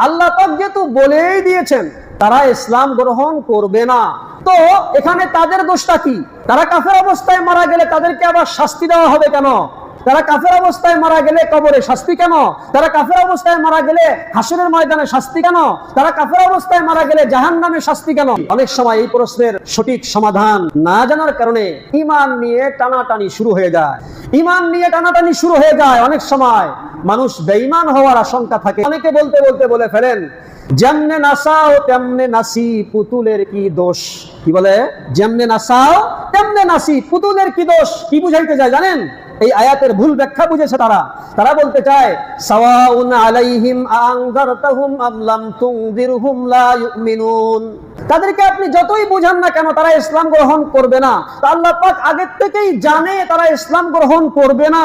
আল্লাহ পাক যেহেতু বলেই দিয়েছেন তারা ইসলাম গ্রহণ করবে না, তো এখানে তাদের দোষটা কি? তারা কাফের অবস্থায় মারা গেলে তাদেরকে আবার শাস্তি দেওয়া হবে কেন? তারা কাফের অবস্থায় মারা গেলে কবরে শাস্তি কেন? তারা কাফের অবস্থায় মারা গেলে হাসরের ময়দানে শাস্তি কেন? তারা কাফের অবস্থায় মারা গেলে জাহান্নামে শাস্তি কেন? অনেক সময় এই প্রশ্নের সঠিক সমাধান না জানার কারণে ঈমান নিয়ে টানাটানি শুরু হয়ে যায়। ঈমান নিয়ে টানাটানি শুরু হয়ে যায়। অনেক সময় মানুষ বেঈমান হওয়ার আশঙ্কা থাকে। অনেকে বলতে বলতে বলে ফেলেন, যেমনে নাসাও তেমনে নাসি, পুতুলের কি দোষ? কি বলে? যেমনে নাসাও তেমনে নাসি, পুতুলের কি দোষ? কি বুঝাইতে যায় জানেন? এই আয়াতের ভুল ব্যাখ্যা বুঝেছে তারা বলতে চায় সাওয়াউন আলাইহিম আনযারতাহুম আম লাম তুনযিরহুম লা ইউমিনুন। তাদেরকে আপনি যতই বুঝান না কেন তারা ইসলাম গ্রহণ করবে না। তো আল্লাহ পাক আগে থেকেই জানে তারা ইসলাম গ্রহণ করবে না,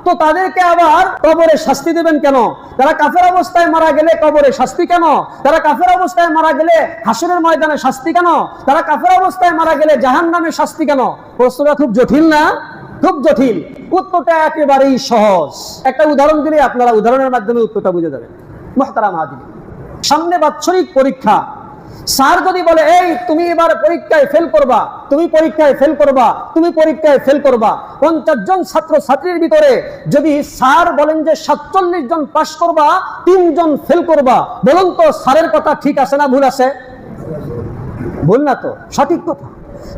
তো তাদেরকে আবার কবরে শাস্তি দেবেন কেন? তারা কাফের অবস্থায় মারা গেলে কবরে শাস্তি কেন? তারা কাফের অবস্থায় মারা গেলে হাসরের ময়দানে শাস্তি কেন? তারা কাফের অবস্থায় মারা গেলে জাহান্নামে শাস্তি কেন? প্রশ্নটা খুব জটিল না? খুব জটিল। উত্তরটা একেবারেই সহজ। একটা উদাহরণ দিলে আপনারা উদাহরণের মাধ্যমে উত্তরটা বুঝে যাবেন। মুহতারাম হাজিরিন, সামনে বাৎসরিক পরীক্ষা। স্যার যদি বলে, এই তুমি এবার পরীক্ষায় ফেল করবা, তুমি পরীক্ষায় ফেল করবা, তুমি পরীক্ষায় ফেল করবা, 50 জন ছাত্র ছাত্রীর ভিতরে যদি স্যার বলেন যে 47 জন পাস করবা, 3 জন ফেল করবা, বলুন তো স্যারের কথা ঠিক আছে না ভুল আছে? ভুল না তো, সঠিক কথা।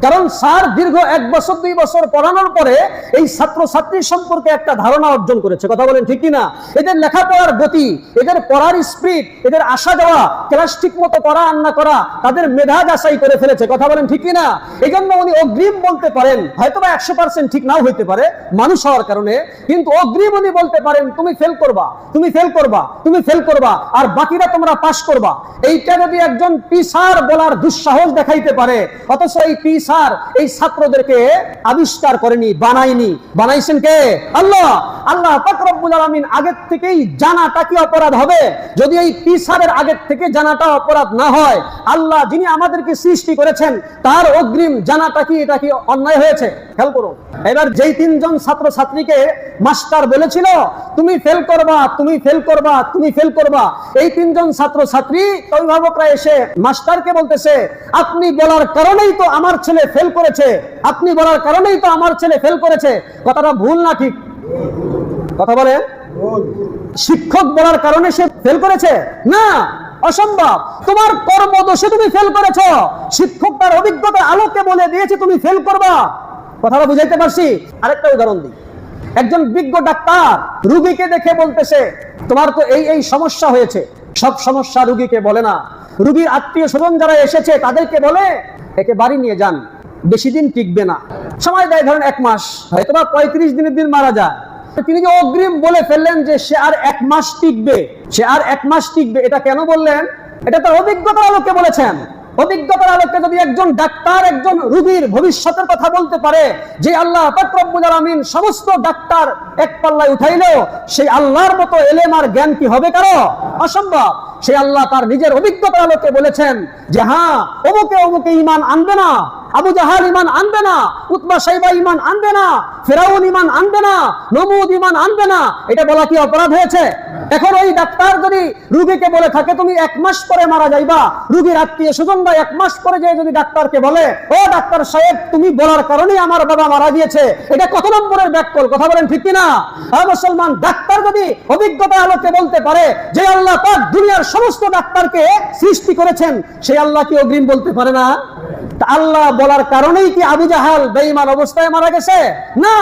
কারণ স্যার দীর্ঘ 1 বছর 2 বছর পড়ানোর পরে এই ছাত্র ছাত্রী সম্পর্কে একটা ধারণা অর্জন করেছে। কথা বলেন ঠিক কিনা? এদের লেখাপড়ার গতি, এদের পড়ার স্পিড, এদের আসা যাওয়া, ক্লাস ঠিক মতো করা আর না করা, তাদের মেধা যাচাই করে ফেলেছে। কথা বলেন ঠিক কিনা? এই জন্য উনি অগ্রিম বলতে পারেন, হয়তো বা 100% ঠিক নাও হইতে পারে মানুষ হওয়ার কারণে, কিন্তু অগ্রিম উনি বলতে পারেন তুমি ফেল করবা, তুমি ফেল করবা, তুমি ফেল করবা, আর বাকিরা তোমরা পাস করবা। এইটা যদি একজন টিচার বলার দুঃসাহস দেখাইতে পারে, অথচ এই টিচার এই ছাত্রদেরকে আবিষ্কার করেনি, বানায়নি, বানাইছেন কে? আল্লাহ। আল্লাহ পাক রব্বুল আলামিন আগের থেকেই জানাটা কি অপরাধ হবে? যদি এই টিচারের আগের থেকে জানাটা অপরাধ না হয়, আল্লাহ যিনি আমাদেরকে সৃষ্টি করেছেন তার অগ্রিম জানাটা কি, এটা কি অন্যায় হয়েছে? খেয়াল করুন। এবার যেই 3 জন ছাত্র ছাত্রীকে মাস্টার বলেছিল তুমি ফেল করবা, তুমি ফেল করবা, তুমি ফেল করবা, এই 3 জন ছাত্র ছাত্রী অভিভাবকরা এসে মাস্টারকে বলতেছে, আপনি বলার কারণেই তো আমার ছেলে ফেল করেছে, আপনি বলার কারণেই তো আমার ছেলে ফেল করেছে। কথাটা ভুল না ঠিক? কথা বলেন। শিক্ষক বলার কারণে সে ফেল করেছে? না, অসম্ভব। তোমার কর্মদোষে তুমি ফেল করেছো। শিক্ষক তার অভিজ্ঞতার আলোকে বলে দিয়েছে তুমি ফেল করবা। কথাটা বুঝাইতে পারছি? আরেকটা উদাহরণ দিই। একজন বিজ্ঞ ডাক্তার রোগীকে দেখে বলতেছে, তোমার তো এই এই সমস্যা হয়েছে। সব সমস্যা রোগীকে বলে না, রোগীর আত্মীয় স্বজন যারা এসেছে তাদেরকে বলে একে বাড়ি নিয়ে যান, বেশি দিন টিকবে না। সময় দেয় ধরেন 1 মাস, হয়তো বা 35 দিনের দিন মারা যায়। তিনি যে অগ্রিম বলে ফেললেন যে সে আর 1 মাস টিকবে, সে আর 1 মাস টিকবে, এটা কেন বললেন? এটা তার অভিজ্ঞতার আলোকে বলেছেন। অভিজ্ঞতার আলোকে যদি একজন ডাক্তার একজন রোগীর ভবিষ্যতের কথা বলতে পারে, যে আল্লাহ পাক রব্বুল আলামিন সমস্ত ডাক্তার এক পাল্লায় উঠাইলো, সেই আল্লাহর মতো এলেম আর জ্ঞান কি হবে কারো? অসম্ভব। সেই আল্লাহ তার নিজের অভিজ্ঞতার আলোকে বলেছেন যে হ্যাঁ, অমুকে অমুকে ঈমান আনবে না, আবু জাহাল ঈমান আনবে না, উতবা শাইবা ঈমান আনবে না, ফিরাউন ঈমান আনবে না, নমরুদ ঈমান আনবে না। এটা বলা কি অপরাধ হয়েছে? এখন ওই ডাক্তার যদি রোগীকে বলে থাকে তুমি 1 মাস পরে মারা যাইবা, রোগীর আত্মীয় স্বজনরা 1 মাস পরে যে যদি ডাক্তারকে বলে, ও ডাক্তার সাহেব তুমি বলার কারণেই আমার বাবা মারা গিয়েছে, এটা কত নম্বরের ব্যাককল? কথা বলেন ঠিক কিনা? মুসলমান ডাক্তার যদি অভিজ্ঞতা আলোকে বলতে পারে যে আল্লাহ পাক দুনিয়ার সমস্ত ডাক্তারকে সৃষ্টি করেছেন, সেই আল্লাহ কি অগ্রিম বলতে পারে না? আল্লাহ বলার কারণেই কি আবু জাহাল বেঈমান অবস্থায় মারা গেছে? না।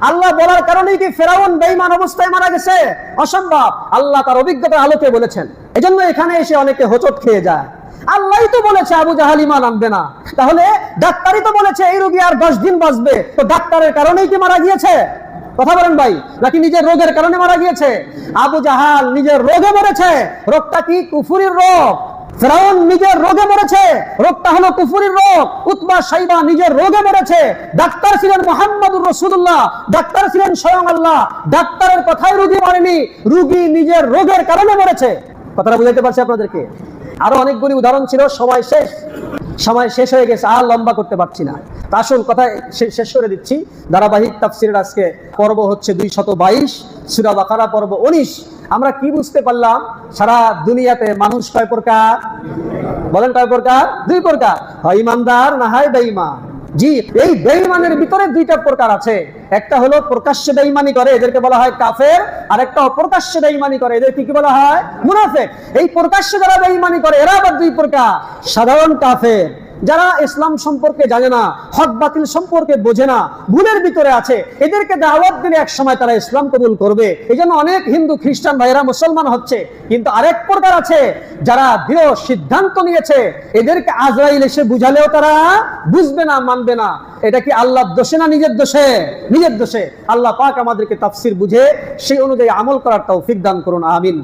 আল্লাহ বলার কারণেই কি ফেরাউন বেঈমান অবস্থায় মারা গেছে? অসম্ভব। আল্লাহ তার অভিজ্ঞতার আলোকে বলেছেন। এজন্য এখানে এসে অনেকে হোঁচট খেয়ে যায়। আল্লাহই তো বলেছে আবু জাহাল ঈমান আনবে না, তাহলে ডাক্তারই তো বলেছে এই রোগী আর 10 দিন বাঁচবে, তো ডাক্তারের কারণেই কি মারা গিয়েছে? কথা বলেন ভাই, নাকি নিজের রোগের কারণে মারা গিয়েছে? আবু জাহাল নিজের রোগে মরেছে। রোগটা কি? কুফরির রোগ। ফিরাউন নিজের রোগে মরেছে, রোগটা হলো কুফরির রোগ। উতবা শাইবা নিজের রোগে মরেছে। ডাক্তার ছিলেন মুহাম্মদুর রাসূলুল্লাহ, ডাক্তার ছিলেন স্বয়ং আল্লাহ। ডাক্তারের কথাই রোগী মরেনি, রোগী নিজের রোগের কারণে মরেছে। কথাটা বুঝাইতে পারছি আপনাদেরকে? আরো অনেকগুলি উদাহরণ ছিল, সময় শেষ হয়ে গেছে, আর লম্বা করতে পারছি না। আসল কথা শেষ করে দিচ্ছি। ধারাবাহিক তাফসিরের আজকে পর্ব হচ্ছে 222, সূরা বাকারা পর্ব 19। আমরা কি বুঝতে পারলাম? সারা দুনিয়াতে মানুষ কয় প্রকার? বলেন কয় প্রকার? দুই প্রকার, হয় ইমানদার না হয় বেঈমান। জি, এই বেঈমানের ভিতরে দুইটা প্রকার আছে। একটা হলো প্রকাশ্যে বেঈমানি করে, এদেরকে বলা হয় কাফের, আর একটা অপ্রকাশ্যে বেঈমানি করে, এদের কি বলা হয়? মুনাফিক। এই প্রকাশ্যে যারা বেঈমানি করে এরা আবার দুই প্রকার, সাধারণ কাফের যারা ইসলাম সম্পর্কে জানে না, হক বাতিল সম্পর্কে বোঝে না, ভুলের ভিতরে আছে, এদেরকে দাওয়াত দিলে এক সময় তারা ইসলাম কবুল করবে। এই জন্য অনেক হিন্দু খ্রিস্টান ভাইরা মুসলমান হচ্ছে। কিন্তু আরেক প্রকার আছে যারা দৃঢ় সিদ্ধান্ত নিয়েছে, এদেরকে আজরাইল এসে বুঝালেও তারা বুঝবে না, মানবে না। এটা কি আল্লাহর দোষে না নিজের দোষে? নিজের দোষে। আল্লাহ পাক আমাদেরকে তাফসীর বুঝে সেই অনুযায়ী আমল করার তৌফিক দান করুন, আমিন।